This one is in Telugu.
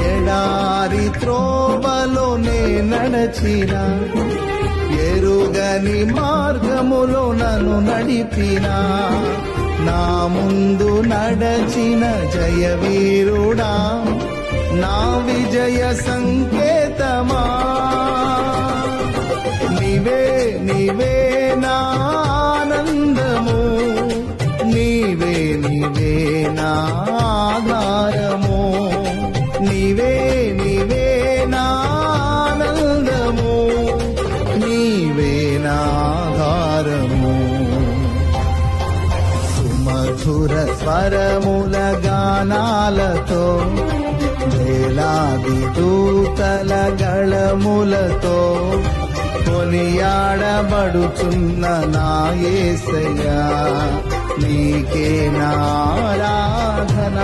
ఎడారి త్రోవలోనే నడచిన, ఎరుగని మార్గములో నన్ను నడిపిన, నా ముందు నడచిన జయవీరుడా, నా విజయ సంకేతమా. నీవే నీవే నా ఆనందము, నీవే నీవే నా ఆధారము, నీవే నీవే నా ఆనందము, నీవే నా ఆధారము. సుమధుర స్వరముల గానాలతో, వేలాది దూతల గళములతో కొనియాడబడుచున్న నా యేసయ్యా, నీకే నా ఆరాధన.